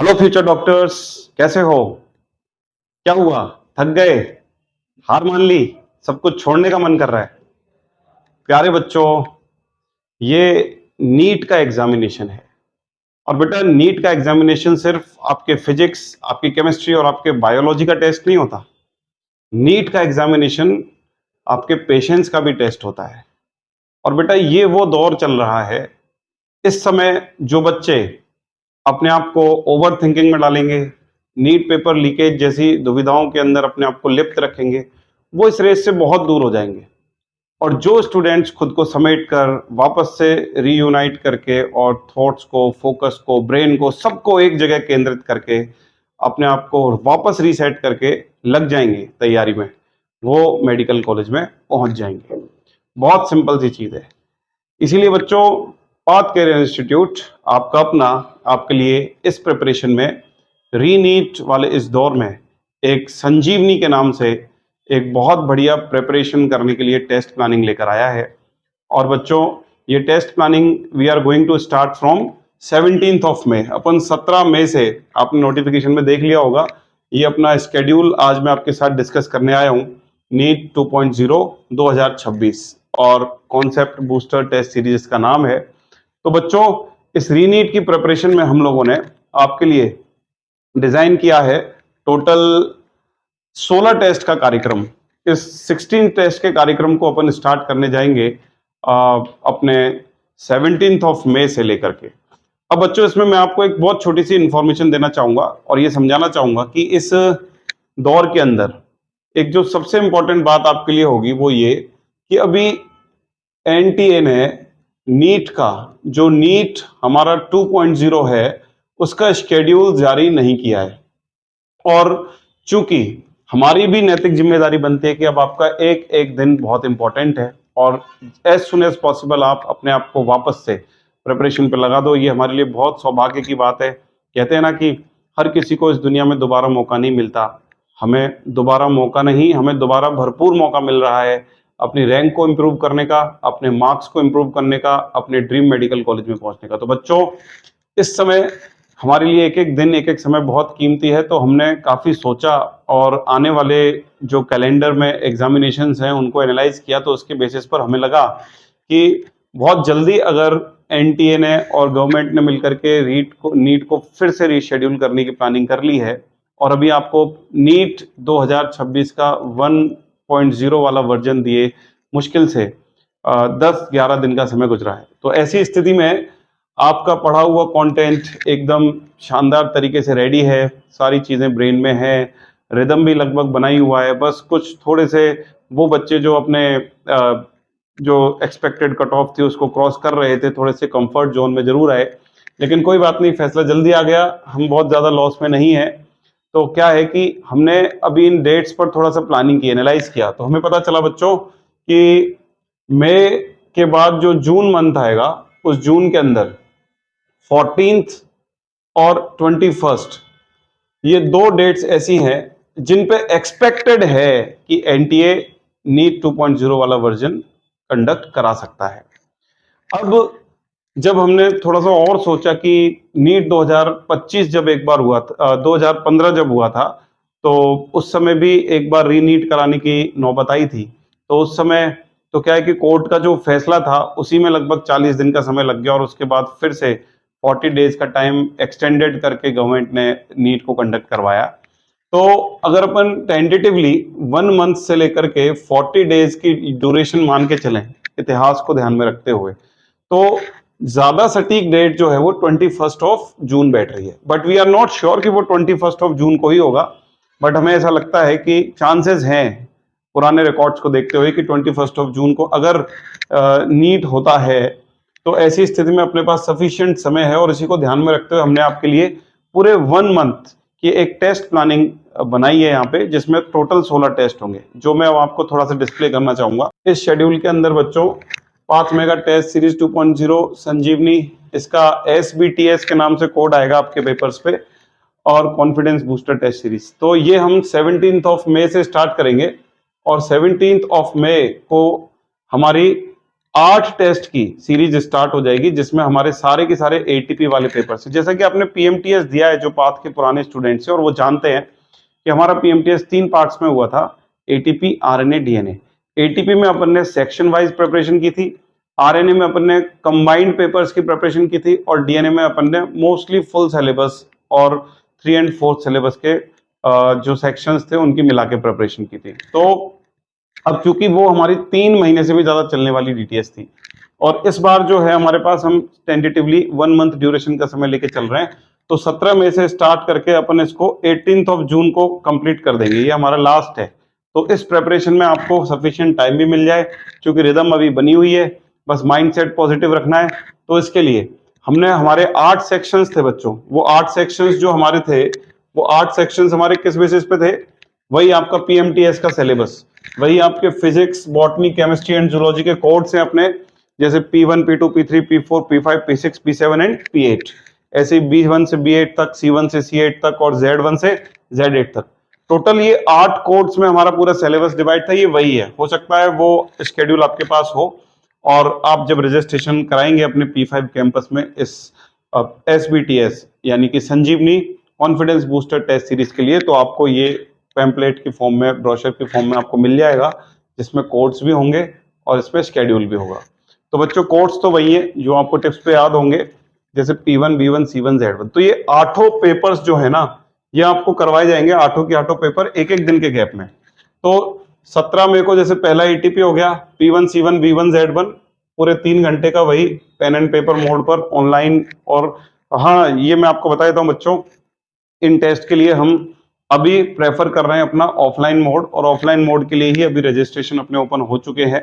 Hello future doctors, कैसे हो? क्या हुआ? थक गए? हार मान ली? सब कुछ छोड़ने का मन कर रहा है? प्यारे बच्चों, ये नीट का एग्जामिनेशन है। और बेटा, नीट का एग्जामिनेशन सिर्फ आपके फिजिक्स, आपकी केमिस्ट्री और आपके बायोलॉजी का टेस्ट नहीं होता। नीट का एग्जामिनेशन आपके पेशेंस का भी टेस्ट होता है। और बेटा, ये वो दौर चल रहा है, इस समय जो बच्चे अपने आप को ओवर थिंकिंग में डालेंगे, नीट पेपर लीकेज जैसी दुविधाओं के अंदर अपने आप को लिप्त रखेंगे, वो इस रेस से बहुत दूर हो जाएंगे। और जो स्टूडेंट्स खुद को समेट कर वापस से रीयूनाइट करके और थॉट्स को, फोकस को, ब्रेन को, सबको एक जगह केंद्रित करके अपने आप को वापस रीसेट करके लग जाएंगे तैयारी में, वो मेडिकल कॉलेज में पहुंच जाएंगे। बहुत सिंपल सी चीज़ है। इसीलिए बच्चों, पाथ कैरियर इंस्टीट्यूट आपका अपना आपके लिए इस प्रिपरेशन में, रीनीट वाले इस दौर में, एक संजीवनी के नाम से एक बहुत बढ़िया प्रिपरेशन करने के लिए टेस्ट प्लानिंग लेकर आया है। और बच्चों, ये test planning we are going to start from 17th of May. अपन 17 मई से, आपने नोटिफिकेशन में देख लिया होगा, ये अपना स्केड्यूल आज मैं आपके साथ डिस्कस करने आया हूँ। नीट 2.0 2026 और कॉन्सेप्ट बूस्टर टेस्ट सीरीज इसका नाम है। तो बच्चों, इस रीनीट की प्रिपरेशन में हम लोगों ने आपके लिए डिजाइन किया है टोटल 16 टेस्ट का कार्यक्रम। इस 16 टेस्ट के कार्यक्रम को अपन स्टार्ट करने जाएंगे अपने 17th ऑफ मई से लेकर के। अब बच्चों, इसमें मैं आपको एक बहुत छोटी सी इंफॉर्मेशन देना चाहूंगा और ये समझाना चाहूंगा कि इस दौर के अंदर एक जो सबसे इंपॉर्टेंट बात आपके लिए होगी वो ये कि अभी एनटीए ने नीट का, जो नीट हमारा 2.0 है, उसका शेड्यूल जारी नहीं किया है। और चूंकि हमारी भी नैतिक जिम्मेदारी बनती है कि अब आपका एक एक दिन बहुत इंपॉर्टेंट है और एज सुन एज पॉसिबल आप अपने आप को वापस से प्रिपरेशन पे लगा दो, ये हमारे लिए बहुत सौभाग्य की बात है। कहते हैं ना कि हर किसी को इस दुनिया में दोबारा मौका नहीं मिलता। हमें दोबारा मौका नहीं, हमें दोबारा भरपूर मौका मिल रहा है अपनी रैंक को इम्प्रूव करने का, अपने मार्क्स को इम्प्रूव करने का, अपने ड्रीम मेडिकल कॉलेज में पहुंचने का। तो बच्चों, इस समय हमारे लिए एक एक दिन, एक एक समय बहुत कीमती है। तो हमने काफ़ी सोचा और आने वाले जो कैलेंडर में एग्जामिनेशंस हैं उनको एनालाइज किया, तो उसके बेसिस पर हमें लगा कि बहुत जल्दी अगर एनटीए ने और गवर्नमेंट ने मिलकर के नीट को फिर से रीशेड्यूल करने की प्लानिंग कर ली है और अभी आपको नीट 2026 का 1.0 वाला वर्जन दिए मुश्किल से 10-11 दिन का समय गुजरा है। तो ऐसी स्थिति में आपका पढ़ा हुआ कंटेंट एकदम शानदार तरीके से रेडी है, सारी चीज़ें ब्रेन में है, रिदम भी लगभग बना ही हुआ है। बस कुछ थोड़े से वो बच्चे जो अपने जो एक्सपेक्टेड कट ऑफ थी उसको क्रॉस कर रहे थे, थोड़े से कंफर्ट जोन में जरूर आए, लेकिन कोई बात नहीं, फैसला जल्दी आ गया, हम बहुत ज़्यादा लॉस में नहीं है। तो क्या है कि हमने अभी इन डेट्स पर थोड़ा सा प्लानिंग की, एनालाइज किया, तो हमें पता चला बच्चों कि मई के बाद जो जून मंथ आएगा, उस जून के अंदर 14th और 21st, ये दो डेट्स ऐसी हैं जिन पे एक्सपेक्टेड है कि एनटीए नीट 2.0 वाला वर्जन कंडक्ट करा सकता है। अब जब हमने थोड़ा सा और सोचा कि नीट 2025 जब एक बार हुआ था, 2015 जब हुआ था, तो उस समय भी एक बार रीनीट कराने की नौबत आई थी। तो उस समय तो क्या है कि कोर्ट का जो फैसला था उसी में लगभग 40 दिन का समय लग गया और उसके बाद फिर से 40 डेज का टाइम एक्सटेंडेड करके गवर्नमेंट ने नीट को कंडक्ट करवाया। तो अगर अपन टेंटेटिवली 1 मंथ से लेकर के 40 डेज की ड्यूरेशन मान के चलें, इतिहास को ध्यान में रखते हुए, तो ज्यादा सटीक डेट जो है वो 21st ऑफ जून बैठ रही है। But we are not sure कि वो 21st ऑफ जून को ही होगा, बट हमें ऐसा लगता है कि चांसेस हैं पुराने रिकॉर्ड्स को देखते हुए कि 21st ऑफ जून को अगर नीट होता है, तो ऐसी स्थिति में अपने पास सफिशिएंट समय है। और इसी को ध्यान में रखते हुए हमने आपके लिए पूरे 1 मंथ की एक टेस्ट प्लानिंग बनाई है यहाँ पे, जिसमें टोटल 16 टेस्ट होंगे, जो मैं आपको थोड़ा सा डिस्प्ले करना चाहूंगा। इस शेड्यूल के अंदर बच्चों, पाथ मेगा टेस्ट सीरीज 2.0 संजीवनी, इसका SBTS के नाम से कोड आएगा आपके पेपर्स पे, और कॉन्फिडेंस बूस्टर टेस्ट सीरीज। तो ये हम 17th ऑफ मई से स्टार्ट करेंगे और 17th ऑफ मई को हमारी 8 टेस्ट की सीरीज स्टार्ट हो जाएगी, जिसमें हमारे सारे के सारे एटीपी वाले पेपर्स हैं। जैसा कि आपने पीएमटीएस दिया है, जो पाथ के पुराने स्टूडेंट्स हैं और वो जानते हैं कि हमारा पीएमटीएस 3 पार्ट्स में हुआ था, एटीपी, आरएनए, डीएनए। एटीपी में अपन ने सेक्शन वाइज प्रिपरेशन की थी, आरएनए में अपन ने कंबाइंड पेपर्स की प्रिपरेशन की थी, और डीएनए में अपन ने मोस्टली फुल सिलेबस और 3 and 4 सिलेबस के जो सेक्शंस थे उनकी मिला के प्रिपरेशन की थी। तो अब चूंकि वो हमारी 3 महीने से भी ज्यादा चलने वाली डीटीएस थी, और इस बार जो है हमारे पास हम टेंटेटिवली 1 मंथ ड्यूरेशन का समय लेके चल रहे हैं, तो 17 मई से स्टार्ट करके अपन इसको 18 जून को कंप्लीट कर देंगे। ये हमारा लास्ट है। तो इस प्रेपरेशन में आपको सफिशिएंट टाइम भी मिल जाए, क्योंकि रिदम अभी बनी हुई है, बस माइंडसेट पॉजिटिव रखना है। तो इसके लिए हमने हमारे 8 सेक्शंस थे बच्चों, वो 8 सेक्शंस जो हमारे थे, वो 8 सेक्शंस हमारे किस बेसिस पे थे? वही आपका पीएमटीएस का सिलेबस, वही आपके physics, botany, chemistry and zoology के कोड्स हैं अपने, जैसे P1, P2, P3, P4, P5, P6, P7 and P8। ऐसे ही B1 से B8 तक, C1 से C8 तक और Z1 से Z8 तक। टोटल ये 8 कोड्स में हमारा पूरा सिलेबस डिवाइड था। ये वही है, हो सकता है वो शेड्यूल आपके पास हो, और आप जब रजिस्ट्रेशन कराएंगे अपने P5 कैंपस में इस SBTS यानी कि संजीवनी कॉन्फिडेंस बूस्टर टेस्ट सीरीज के लिए, तो आपको ये पैम्पलेट के फॉर्म में, ब्रोशर के फॉर्म में आपको मिल जाएगा, जिसमें कोड्स भी होंगे और इसमें शेड्यूल भी होगा। तो बच्चों कोड्स तो वही है जो आपको टिप्स पे याद होंगे, जैसे P1, B1, C1, Z1। तो ये 8 पेपर्स जो है ना, ये आपको करवाए जाएंगे, 8 के 8 पेपर एक एक दिन के गैप में। तो 17 मई को जैसे पहला एटीपी हो गया, P1, C1, B1, Z1, पूरे 3 घंटे का वही पेन एंड पेपर मोड पर ऑनलाइन। और हाँ, ये मैं आपको बता देता हूँ बच्चों, इन टेस्ट के लिए हम अभी प्रेफर कर रहे हैं अपना ऑफलाइन मोड, और ऑफलाइन मोड के लिए ही अभी रजिस्ट्रेशन अपने ओपन हो चुके हैं।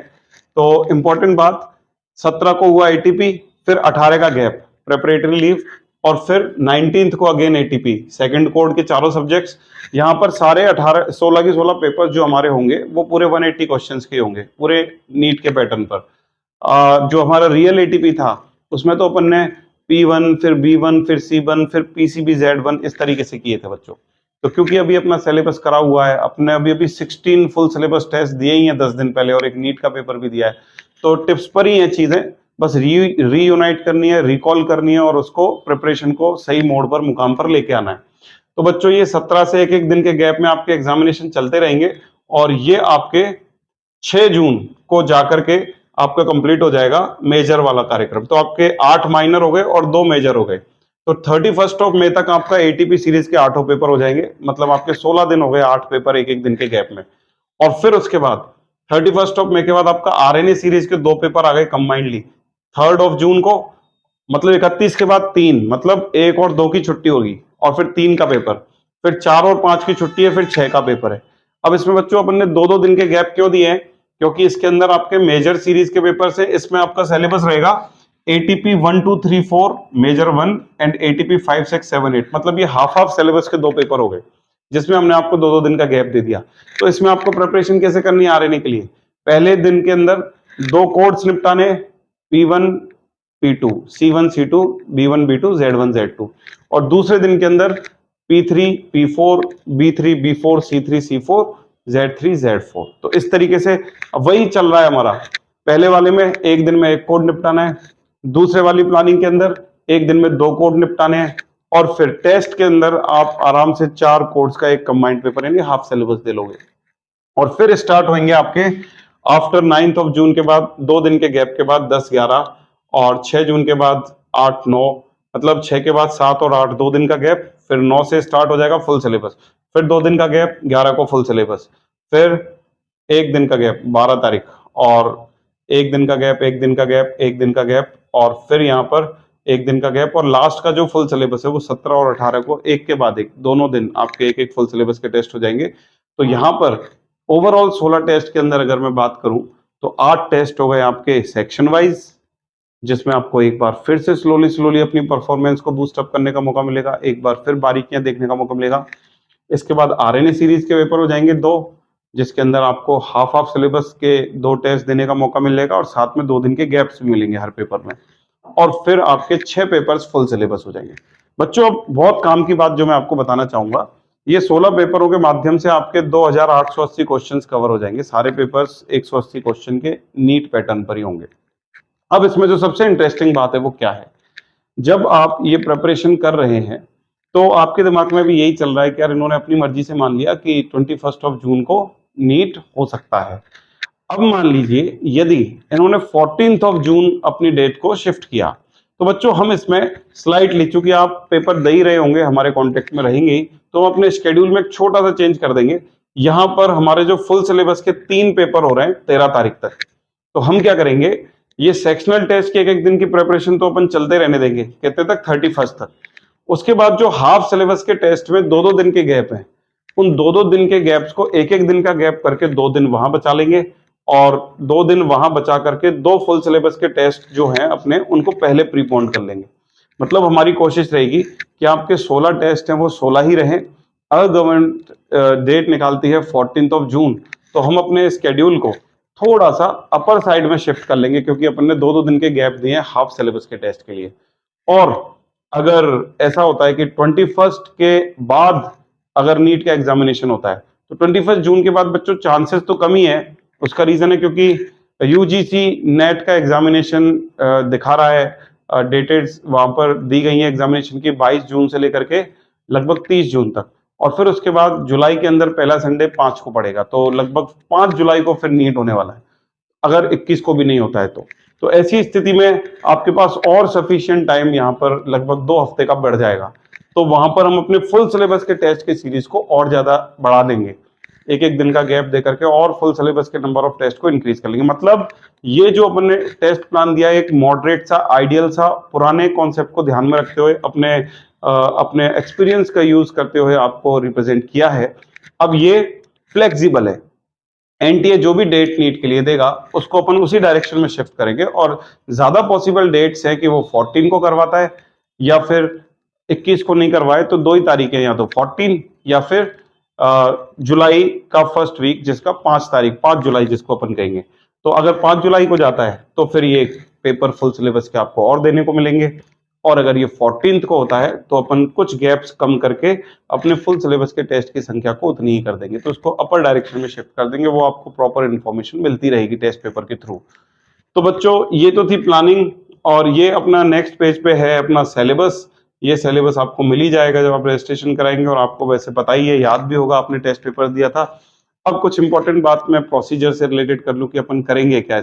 तो इंपॉर्टेंट बात, 17 को हुआ एटीपी, फिर 18 का गैप, प्रेपरेटरी लीव, और फिर 19 को अगेन एटीपी, सेकंड कोड के चारों सब्जेक्ट्स। यहाँ पर सारे 16 की 16 पेपर जो हमारे होंगे वो पूरे 180 क्वेश्चंस के होंगे, पूरे नीट के पैटर्न पर। जो हमारा रियल एटीपी था उसमें तो अपन ने P1, फिर B1, फिर C1, फिर PCB, Z1 इस तरीके से किए थे बच्चों। तो क्योंकि अभी अपना सिलेबस करा हुआ है, अपने अभी 16 फुल सिलेबस टेस्ट दिए ही हैं 10 दिन पहले, और एक नीट का पेपर भी दिया है। तो टिप्स पर ही हैं चीजें, बस रीयूनाइट करनी है, रिकॉल करनी है, और उसको प्रिपरेशन को सही मोड पर, मुकाम पर लेके आना है। तो बच्चों ये 17 से एक एक दिन के गैप में आपके एग्जामिनेशन चलते रहेंगे, और ये आपके 6 जून को जाकर के आपका कंप्लीट हो जाएगा मेजर वाला कार्यक्रम। तो आपके 8 माइनर हो गए और 2 मेजर हो गए। तो 31 मई तक आपका एटीपी सीरीज के 8 पेपर हो जाएंगे, मतलब आपके 16 दिन हो गए 8 पेपर एक एक दिन के गैप में। और फिर उसके बाद 31 मई के बाद आपका आरएनए सीरीज के 2 पेपर आ गए कंबाइंडली 3 जून को, मतलब 31 के बाद 3, मतलब 1 और 2 की छुट्टी होगी, और फिर 3 का पेपर, फिर 4 और 5 की छुट्टी है, फिर 6 का पेपर है। अब इसमें बच्चों अपन ने 2-2 दिन के गैप क्यों दिए हैं? क्योंकि इसके अंदर आपके मेजर सीरीज के पेपर से, इसमें आपका सिलेबस रहेगा एटीपी 1, 2, 3, 4 मेजर 1 एंड एटीपी 5, 6, 7, 8, मतलब ये हाफ सिलेबस के 2 पेपर हो गए, जिसमें हमने आपको 2-2 दिन का गैप दे दिया। तो इसमें आपको प्रिपरेशन कैसे करनी है आरएनए के लिए? पहले दिन के अंदर 2 कोड्स निपटाने, P1, P2, C1, C2, B1, B2, Z1, Z2, और दूसरे दिन के अंदर P3, P4, B3, B4, C3, C4, Z3, Z4। तो इस तरीके से वही चल रहा है हमारा। पहले वाले में एक दिन में 1 कोड निपटाना है, दूसरे वाली प्लानिंग के अंदर एक दिन में 2 कोड निपटाने हैं, और फिर टेस्ट के अंदर आप आराम से 4 कोड्स का एक कंबाइंड पेपर यानी हाफ सिलेबस दे लोगे। और फिर स्टार्ट होंगे आपके आफ्टर 9 जून के बाद, 2 दिन के गैप के बाद 10, 11, और 6 जून के बाद 8, 9, मतलब 6 के बाद 7 और 8, 2 दिन का गैप, फिर 9 से स्टार्ट हो जाएगा फुल सिलेबस, फिर 2 दिन का गैप, 11 को फुल सिलेबस, फिर 1 दिन का गैप 12 तारीख, और 1 दिन का गैप, 1 दिन का गैप, 1 दिन का गैप, और फिर यहाँ पर 1 दिन का गैप, और लास्ट का जो फुल सिलेबस है वो 17 और 18 को एक के बाद एक दोनों दिन आपके एक फुल सिलेबस के टेस्ट हो जाएंगे। तो यहाँ पर ओवरऑल 16 टेस्ट के अंदर अगर मैं बात करूं तो 8 टेस्ट हो गए आपके सेक्शन वाइज, जिसमें आपको एक बार फिर से स्लोली अपनी परफॉर्मेंस को बूस्ट अप करने का मौका मिलेगा, एक बार फिर बारीकियां देखने का मौका मिलेगा। इसके बाद आरएनए सीरीज के पेपर हो जाएंगे 2, जिसके अंदर आपको हाफ सिलेबस के 2 टेस्ट देने का मौका मिलेगा, और साथ में 2 दिन के गैप्स भी मिलेंगे हर पेपर में, और फिर आपके 6 पेपर्स फुल सिलेबस हो जाएंगे। बच्चों अब बहुत काम की बात जो मैं आपको बताना चाहूंगा, ये 16 पेपरों के माध्यम से आपके 2880 क्वेश्चंस कवर हो जाएंगे। सारे पेपर्स 180 क्वेश्चन के नीट पैटर्न पर ही होंगे। अब इसमें जो सबसे इंटरेस्टिंग बात है वो क्या है, जब आप ये प्रिपरेशन कर रहे हैं तो आपके दिमाग में भी यही चल रहा है कि यार इन्होंने अपनी मर्जी से मान लिया कि 21 जून को नीट हो सकता है। अब मान लीजिए यदि इन्होंने 14 जून अपनी डेट को शिफ्ट किया, तो बच्चों हम इसमें स्लाइटली, चूंकि आप पेपर दे ही रहे होंगे, हमारे कांटेक्ट में रहेंगे ही, तो हम अपने शेड्यूल में एक छोटा सा चेंज कर देंगे। यहां पर हमारे जो फुल सिलेबस के 3 पेपर हो रहे हैं 13 तारीख तक, तो हम क्या करेंगे, ये सेक्शनल टेस्ट के एक एक दिन की प्रिपरेशन तो अपन चलते रहने देंगे कितने तक, 31 तक। उसके बाद जो हाफ सिलेबस के टेस्ट में 2-2 दिन के गैप हैं, उन 2-2 दिन के गैप्स को एक एक दिन का गैप करके 2 दिन वहां बचा लेंगे, और 2 दिन वहां बचा करके 2 फुल सिलेबस के टेस्ट जो हैं अपने, उनको पहले प्रीपोन कर लेंगे। मतलब हमारी कोशिश रहेगी कि आपके 16 टेस्ट हैं वो 16 ही रहें। अगर गवर्नमेंट डेट निकालती है 14 जून, तो हम अपने स्केड्यूल को थोड़ा सा अपर साइड में शिफ्ट कर लेंगे, क्योंकि अपन ने 2-2 दिन के गैप दिए हैं हाफ सिलेबस के टेस्ट के लिए। और अगर ऐसा होता है कि 21 के बाद अगर नीट का एग्जामिनेशन होता है, तो 21 जून के बाद बच्चों चांसेस तो कम ही है। उसका रीजन है क्योंकि यूजीसी नेट का एग्जामिनेशन दिखा रहा है, डेटेड वहां पर दी गई है एग्जामिनेशन की 22 जून से लेकर के लगभग 30 जून तक, और फिर उसके बाद जुलाई के अंदर पहला संडे 5 को पड़ेगा, तो लगभग 5 जुलाई को फिर नीट होने वाला है, अगर 21 को भी नहीं होता है तो ऐसी स्थिति में आपके पास और सफिशिएंट टाइम यहाँ पर लगभग 2 हफ्ते का बढ़ जाएगा। तो वहां पर हम अपने फुल सिलेबस के टेस्ट की सीरीज को और ज्यादा बढ़ा देंगे, एक एक दिन का गैप देकर के, और फुल सिलेबस के नंबर ऑफ टेस्ट को इंक्रीज कर लेंगे। मतलब ये जो अपन ने टेस्ट प्लान दिया है, एक मॉडरेट सा, आइडियल सा, पुराने कॉन्सेप्ट को ध्यान में रखते हुए, अपने एक्सपीरियंस का यूज करते हुए आपको रिप्रेजेंट किया है। अब ये फ्लेक्सिबल है, एनटीए जो भी डेट नीट के लिए देगा उसको अपन उसी डायरेक्शन में शिफ्ट करेंगे, और ज्यादा पॉसिबल डेट्स है कि वो 14 को करवाता है या फिर 21 को नहीं करवाए, तो 2 ही तारीख है, या तो 14 या फिर जुलाई का फर्स्ट वीक, जिसका 5 जुलाई जिसको अपन कहेंगे। तो अगर 5 जुलाई को जाता है तो फिर ये पेपर फुल सिलेबस के आपको और देने को मिलेंगे, और अगर ये 14 को होता है तो अपन कुछ गैप्स कम करके अपने फुल सिलेबस के टेस्ट की संख्या को उतनी ही कर देंगे, तो उसको अपर डायरेक्शन में शिफ्ट कर देंगे। वो आपको प्रॉपर इंफॉर्मेशन मिलती रहेगी टेस्ट पेपर के थ्रू। तो बच्चों ये तो थी प्लानिंग, और ये अपना नेक्स्ट पेज पे है अपना सिलेबस। ये सिलेबस आपको मिल ही जाएगा जब आप रजिस्ट्रेशन कराएंगे, और आपको वैसे पता ही है, याद भी होगा, आपने टेस्ट पेपर दिया था। अब कुछ इंपॉर्टेंट बात मैं प्रोसीजर से रिलेटेड कर लूं कि अपन करेंगे क्या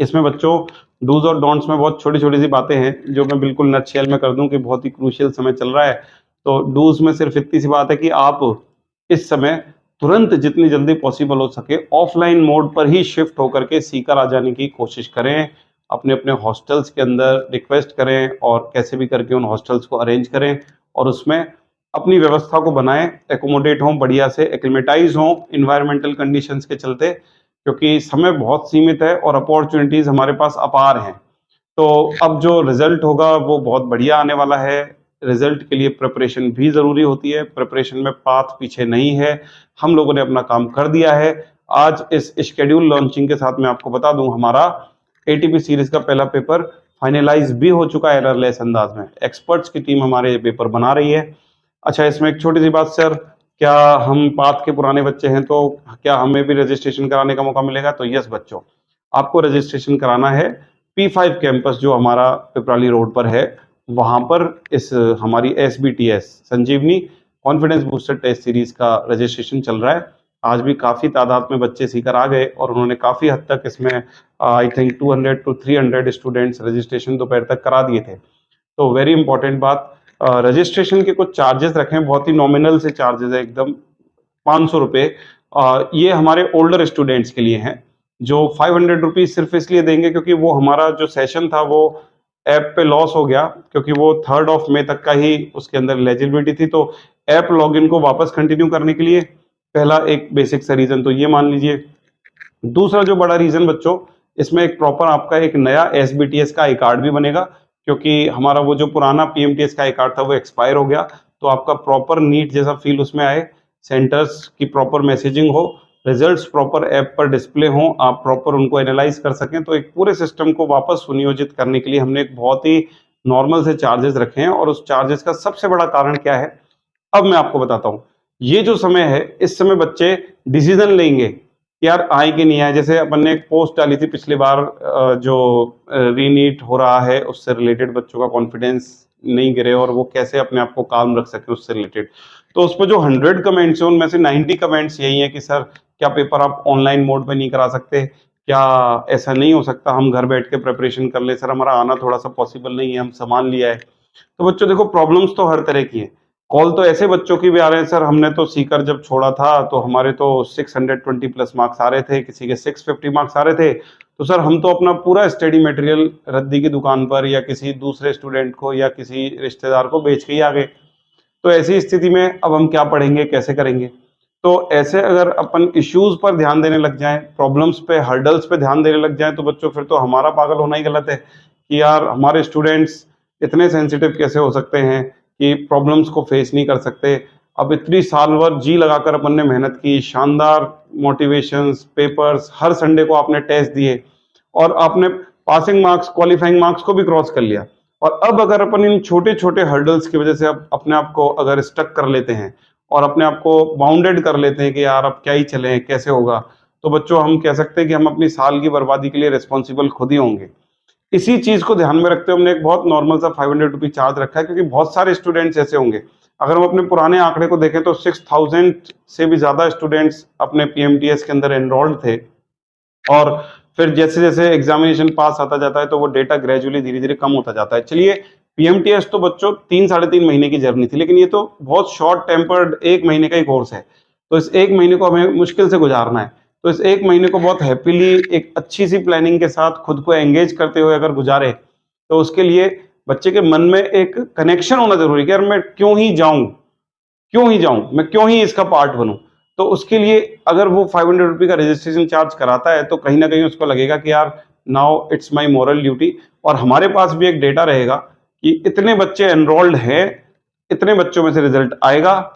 इसमें बच्चों डूज और डोंट्स में बहुत छोटी छोटी सी बातें हैं जो मैं बिल्कुल नटशेल में कर दूं कि बहुत ही क्रूशियल समय चल रहा है। तो डूज में सिर्फ इतनी सी बात है कि आप इस समय तुरंत जितनी जल्दी पॉसिबल हो सके ऑफलाइन मोड पर ही शिफ्ट होकर के सीकर आ जाने की कोशिश करें, अपने अपने हॉस्टल्स के अंदर रिक्वेस्ट करें, और कैसे भी करके उन हॉस्टल्स को अरेंज करें, और उसमें अपनी व्यवस्था को बनाएं, एकोमोडेट हों, बढ़िया से एक्लिमेटाइज हों इन्वायरमेंटल कंडीशंस के चलते, क्योंकि समय बहुत सीमित है और अपॉर्चुनिटीज हमारे पास अपार हैं। तो अब जो रिजल्ट होगा वो बहुत बढ़िया आने वाला है। रिजल्ट के लिए प्रिपरेशन भी जरूरी होती है, प्रिपरेशन में पाथ पीछे नहीं है, हम लोगों ने अपना काम कर दिया है। आज इस शेड्यूल लॉन्चिंग के साथ मैं आपको बता दूं, हमारा एटीपी सीरीज का पहला पेपर फाइनलाइज भी हो चुका है एररलेस अंदाज में। एक्सपर्ट्स की टीम हमारे ये पेपर बना रही है। अच्छा, इसमें एक छोटी सी बात सर, क्या हम पाथ के पुराने बच्चे हैं तो क्या हमें भी रजिस्ट्रेशन कराने का मौका मिलेगा? तो यस बच्चों, आपको रजिस्ट्रेशन कराना है P5 कैंपस जो हमारा पिपराली रोड पर है, वहां पर इस हमारी SBTS संजीवनी कॉन्फिडेंस बूस्टर टेस्ट सीरीज का रजिस्ट्रेशन चल रहा है। आज भी काफी तादाद में बच्चे सीकर आ गए और उन्होंने काफी हद तक इसमें I think 200 to 300 students registration दोपहर तक करा दिए थे। तो वेरी इंपॉर्टेंट बात, रजिस्ट्रेशन के कुछ चार्जेस रखें, बहुत ही नॉमिनल से चार्जेस है, एकदम 500 रुपये। ये हमारे ओल्डर स्टूडेंट्स के लिए हैं जो 500 रुपीज सिर्फ इसलिए देंगे क्योंकि वो हमारा जो सेशन था वो ऐप पे लॉस हो गया, क्योंकि वो 3 मई तक का ही उसके अंदर एलिजिबिलिटी थी। तो ऐप लॉगिन को वापस कंटिन्यू करने के लिए पहला एक बेसिक सा रीजन तो ये मान लीजिए। दूसरा जो बड़ा रीजन बच्चों, इसमें एक प्रॉपर आपका एक नया SBTS का आई कार्ड भी बनेगा, क्योंकि हमारा वो जो पुराना PMTS का आई कार्ड था वो एक्सपायर हो गया। तो आपका प्रॉपर नीट जैसा फील उसमें आए, सेंटर्स की प्रॉपर मैसेजिंग हो, रिजल्ट्स प्रॉपर ऐप पर डिस्प्ले हों, आप प्रॉपर उनको एनालाइज कर सकें। तो एक पूरे सिस्टम को वापस सुनियोजित करने के लिए हमने एक बहुत ही नॉर्मल से चार्जेस रखे हैं। और उस चार्जेस का सबसे बड़ा कारण क्या है, अब मैं आपको बताता हूं। ये जो समय है, इस समय बच्चे डिसीजन लेंगे कि यार आए कि नहीं आए। जैसे अपन ने एक पोस्ट डाली थी पिछली बार, जो रीनीट हो रहा है उससे रिलेटेड बच्चों का कॉन्फिडेंस नहीं गिरे और वो कैसे अपने आप को काम रख सके उससे रिलेटेड। तो उस पर जो 100 कमेंट्स हैं उनमें से 90 कमेंट्स यही है कि सर क्या पेपर आप ऑनलाइन मोड पे नहीं करा सकते, क्या ऐसा नहीं हो सकता, हम घर बैठ के प्रिपरेशन कर ले, सर हमारा आना थोड़ा सा पॉसिबल नहीं है, हम सामान लिया है। तो बच्चों देखो, प्रॉब्लम्स तो हर तरह की है। कॉल तो ऐसे बच्चों की भी आ रहे हैं, सर हमने तो सीकर जब छोड़ा था तो हमारे तो 620 प्लस मार्क्स आ रहे थे, किसी के 650 मार्क्स आ रहे थे, तो सर हम तो अपना पूरा स्टडी मटेरियल रद्दी की दुकान पर या किसी दूसरे स्टूडेंट को या किसी रिश्तेदार को बेच के ही आ गए। तो ऐसी स्थिति में अब हम क्या पढ़ेंगे, कैसे करेंगे? तो ऐसे अगर अपन इश्यूज पर ध्यान देने लग जाएं, प्रॉब्लम्स पे, हर्डल्स पे ध्यान देने लग जाएं, तो बच्चों फिर तो हमारा पागल होना ही गलत है कि यार हमारे स्टूडेंट्स इतने सेंसिटिव कैसे हो सकते हैं कि प्रॉब्लम्स को फेस नहीं कर सकते। अब इतनी साल भर जी लगाकर अपन ने मेहनत की, शानदार मोटिवेशंस, पेपर्स, हर संडे को आपने टेस्ट दिए और आपने पासिंग मार्क्स, क्वालिफाइंग मार्क्स को भी क्रॉस कर लिया। और अब अगर अपन इन छोटे छोटे हर्डल्स की वजह से अब अपने आप को अगर स्टक कर लेते हैं और अपने आप को बाउंडेड कर लेते हैं कि यार अब क्या ही चले, कैसे होगा, तो बच्चों हम कह सकते हैं कि हम अपनी साल की बर्बादी के लिए रिस्पॉन्सिबल खुद ही होंगे। इसी चीज को ध्यान में रखते हुए हमने एक बहुत नॉर्मल सा 500 रुपी चार्ज रखा है, क्योंकि बहुत सारे स्टूडेंट्स ऐसे होंगे। अगर हम अपने पुराने आंकड़े को देखें तो 6000 से भी ज्यादा स्टूडेंट्स अपने पीएमटीएस के अंदर एनरोल्ड थे, और फिर जैसे जैसे एग्जामिनेशन पास आता जाता है तो वो डेटा ग्रेजुअली धीरे धीरे कम होता जाता है। चलिए, पीएमटीएस तो बच्चों 3 साढ़े 3 महीने की जर्नी थी, लेकिन ये तो बहुत शॉर्ट टेम्पर्ड 1 महीने का ही कोर्स है। तो इस 1 महीने को हमें मुश्किल से गुजारना है। तो इस 1 महीने को बहुत हैप्पीली एक अच्छी सी प्लानिंग के साथ खुद को एंगेज करते हुए अगर गुजारे, तो उसके लिए बच्चे के मन में एक कनेक्शन होना जरूरी है कि यार मैं क्यों ही जाऊं, क्यों ही जाऊं, मैं क्यों ही इसका पार्ट बनूं। तो उसके लिए अगर वो 500 रुपी का रजिस्ट्रेशन चार्ज कराता है तो कहीं ना कहीं उसको लगेगा कि यार now it's my moral duty, और हमारे पास भी एक डेटा रहेगा कि इतने बच्चे एनरोल्ड हैं, इतने बच्चों में से रिजल्ट आएगा,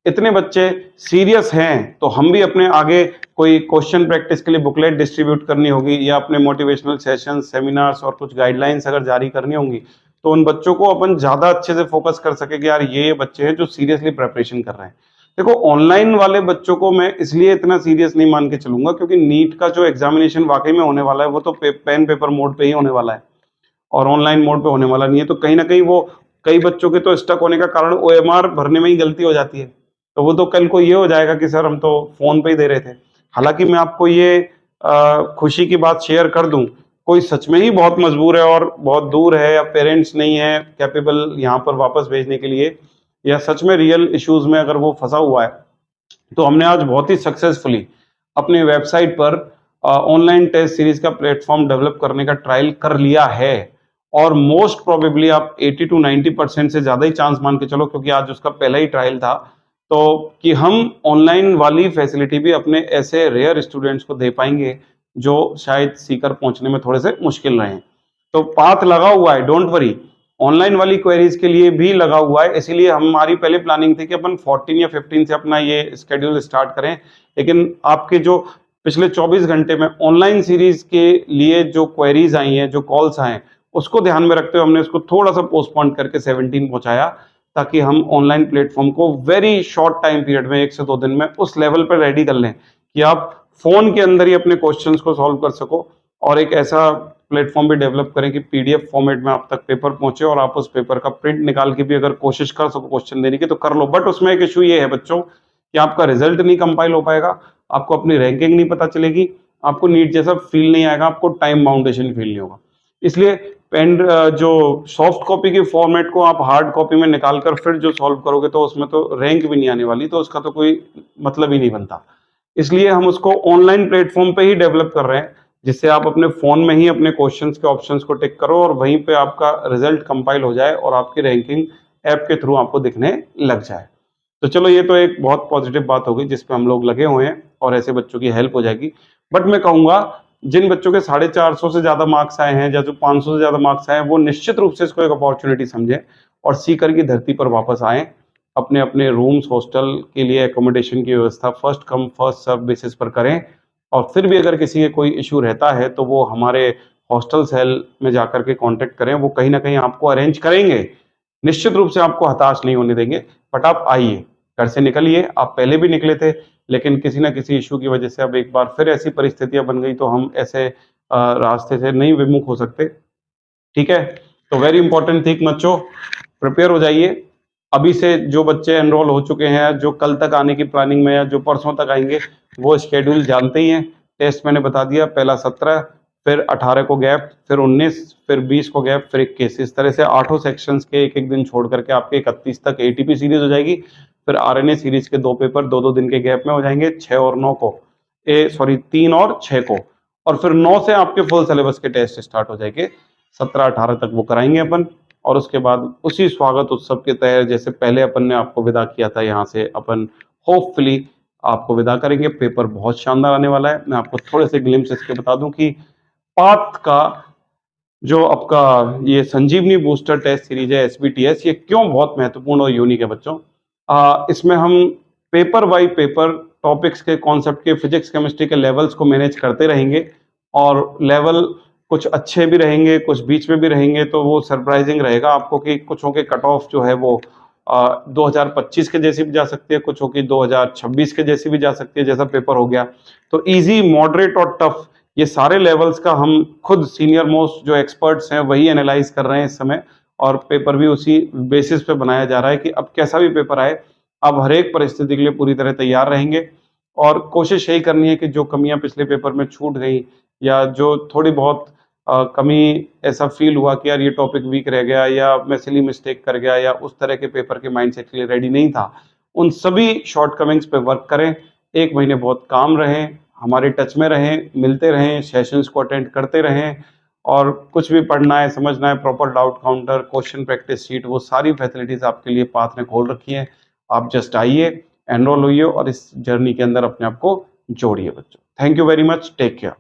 इतने बच्चे सीरियस हैं, तो हम भी अपने आगे कोई क्वेश्चन प्रैक्टिस के लिए बुकलेट डिस्ट्रीब्यूट करनी होगी या अपने मोटिवेशनल सेशन, सेमिनार्स और कुछ गाइडलाइंस अगर जारी करनी होंगी, तो उन बच्चों को अपन ज्यादा अच्छे से फोकस कर सके कि यार ये बच्चे हैं जो सीरियसली प्रिपरेशन कर रहे हैं। देखो, ऑनलाइन वाले बच्चों को मैं इसलिए इतना सीरियस नहीं मान के चलूंगा क्योंकि नीट का जो एग्जामिनेशन वाकई में होने वाला है वो तो पेन पेपर मोड पे ही होने वाला है और ऑनलाइन मोड पे होने वाला नहीं है। तो कहीं ना कहीं वो कई बच्चों के तो स्टक होने का कारण ओएमआर भरने में ही गलती हो जाती है। तो वो तो कल को ये हो जाएगा कि सर हम तो फोन पे ही दे रहे थे। हालांकि मैं आपको ये खुशी की बात शेयर कर दूं, कोई सच में ही बहुत मजबूर है और बहुत दूर है या पेरेंट्स नहीं है कैपेबल यहाँ पर वापस भेजने के लिए, या सच में रियल इश्यूज में अगर वो फंसा हुआ है, तो हमने आज बहुत ही सक्सेसफुली अपने वेबसाइट पर ऑनलाइन टेस्ट सीरीज का प्लेटफॉर्म डेवलप करने का ट्रायल कर लिया है। और मोस्ट प्रोबेबली आप 80 to 90% से ज्यादा ही चांस मान के चलो, क्योंकि आज उसका पहला ही ट्रायल था, तो कि हम ऑनलाइन वाली फैसिलिटी भी अपने ऐसे रेयर स्टूडेंट्स को दे पाएंगे जो शायद सीकर पहुंचने में थोड़े से मुश्किल रहे हैं। तो पाथ लगा हुआ है, डोंट वरी, ऑनलाइन वाली क्वेरीज के लिए भी लगा हुआ है। इसीलिए हमारी पहले प्लानिंग थी कि अपन 14 या 15 से अपना ये स्केड्यूल स्टार्ट करें, लेकिन आपके जो पिछले 24 घंटे में ऑनलाइन सीरीज के लिए जो क्वेरीज आई हैं, जो कॉल्स आए, उसको ध्यान में रखते हुए हमने इसको थोड़ा सा पोस्टपोन करके 17 पहुंचाया, ताकि हम ऑनलाइन प्लेटफॉर्म को वेरी शॉर्ट टाइम पीरियड में 1 से 2 दिन में उस लेवल पर रेडी कर लें कि आप फोन के अंदर ही अपने क्वेश्चंस को सॉल्व कर सको, और एक ऐसा प्लेटफॉर्म भी डेवलप करें कि पीडीएफ फॉर्मेट में आप तक पेपर पहुंचे और आप उस पेपर का प्रिंट निकाल के भी अगर कोशिश कर सको क्वेश्चन देने की तो कर लो। बट उसमें एक इशू ये है बच्चों कि आपका रिजल्ट नहीं कंपाइल हो पाएगा, आपको अपनी रैंकिंग नहीं पता चलेगी, आपको नीट जैसा फील नहीं आएगा, आपको टाइम बाउंडेशन फील नहीं होगा। इसलिए पेन जो सॉफ्ट कॉपी की फॉर्मेट को आप हार्ड कॉपी में निकाल कर फिर जो सॉल्व करोगे तो उसमें तो रैंक भी नहीं आने वाली, तो उसका तो कोई मतलब ही नहीं बनता। इसलिए हम उसको ऑनलाइन प्लेटफॉर्म पे ही डेवलप कर रहे हैं, जिससे आप अपने फोन में ही अपने क्वेश्चंस के ऑप्शंस को टिक करो और वहीं पे आपका रिजल्ट कंपाइल हो जाए और आपकी रैंकिंग ऐप के थ्रू आपको दिखने लग जाए। तो चलो, ये तो एक बहुत पॉजिटिव बात होगी जिसपे हम लोग लगे हुए हैं और ऐसे बच्चों की हेल्प हो जाएगी। बट मैं कहूंगा जिन बच्चों के 450 से ज्यादा मार्क्स आए हैं या जो 500 से ज्यादा मार्क्स आए हैं, वो निश्चित रूप से इसको एक अपॉर्चुनिटी समझे और सीकर की धरती पर वापस आए, अपने अपने रूम्स, हॉस्टल के लिए एकोमोडेशन की व्यवस्था first come first serve basis पर करें। और फिर भी अगर किसी के कोई इशू रहता है तो वो हमारे हॉस्टल सेल में जाकर के कांटेक्ट करें, वो कहीं ना कहीं आपको अरेंज करेंगे, निश्चित रूप से आपको हताश नहीं होने देंगे। बट आप आइए, घर से निकलिए, आप पहले भी निकले थे लेकिन किसी ना किसी इशू की वजह से अब एक बार फिर ऐसी परिस्थितियां बन गई तो हम ऐसे रास्ते से नहीं विमुख हो सकते। ठीक है, तो वेरी इंपॉर्टेंट थिंग बच्चों, प्रिपेयर हो जाइए। अभी से जो बच्चे एनरोल हो चुके हैं, जो कल तक आने की प्लानिंग में या जो परसों तक आएंगे, वो शेड्यूल जानते ही हैं। टेस्ट मैंने बता दिया, पहला 17, फिर 18 को गैप, फिर 19, फिर 20 को गैप, फिर 21। इस तरह से 8 सेक्शंस के एक एक दिन छोड़ करके आपके 31 तक एटीपी सीरीज हो जाएगी। फिर आरएनए सीरीज के 2 पेपर 2-2 दिन के गैप में हो जाएंगे, 6 और 9 को, 3 और 6 को। और फिर 9 से आपके फुल सिलेबस के टेस्ट स्टार्ट हो जाएंगे, 17-18 तक वो कराएंगे अपन। और उसके बाद उसी स्वागत उत्सव के तहत जैसे पहले अपन ने आपको विदा किया था, यहाँ से अपन होपफुली आपको विदा करेंगे। पेपर बहुत शानदार आने वाला है। मैं आपको थोड़े से ग्लिम्स इसके बता दूं कि पाथ का जो आपका ये संजीवनी बूस्टर टेस्ट सीरीज है एसबीटीएस, ये क्यों बहुत महत्वपूर्ण और यूनिक है बच्चों। इसमें हम पेपर बाय पेपर टॉपिक्स के, कॉन्सेप्ट के, फिजिक्स केमिस्ट्री के लेवल्स को मैनेज करते रहेंगे। और लेवल कुछ अच्छे भी रहेंगे, कुछ बीच में भी रहेंगे, तो वो सरप्राइजिंग रहेगा आपको कि कुछों के कट ऑफ जो है वो 2025 के जैसी भी जा सकती है, कुछों की 2026 के जैसी भी जा सकती है, जैसा पेपर हो गया। तो इजी, मॉडरेट और टफ, ये सारे लेवल्स का हम खुद सीनियर मोस्ट जो एक्सपर्ट्स हैं वही एनालाइज कर रहे हैं इस समय। और पेपर भी उसी बेसिस पे बनाया जा रहा है कि अब कैसा भी पेपर आए, अब हर एक परिस्थिति के लिए पूरी तरह तैयार रहेंगे। और कोशिश यही करनी है कि जो कमियां पिछले पेपर में छूट गई, या जो थोड़ी बहुत कमी ऐसा फील हुआ कि यार ये टॉपिक वीक रह गया, या मैं सिली मिस्टेक कर गया, या उस तरह के पेपर के माइंडसेट के लिए रेडी नहीं था, उन सभी शॉर्टकमिंग्स पे वर्क करें। 1 महीने बहुत काम रहें, हमारे टच में रहें, मिलते रहें, सेशंस को अटेंड करते रहें। और कुछ भी पढ़ना है, समझना है, proper doubt counter, question practice sheet, वो सारी फैसिलिटीज आपके लिए पाथ ने खोल रखी है। आप जस्ट आइए, एनरोल होइए और इस जर्नी के अंदर अपने आप को जोड़िए बच्चों। Thank you very much, take care.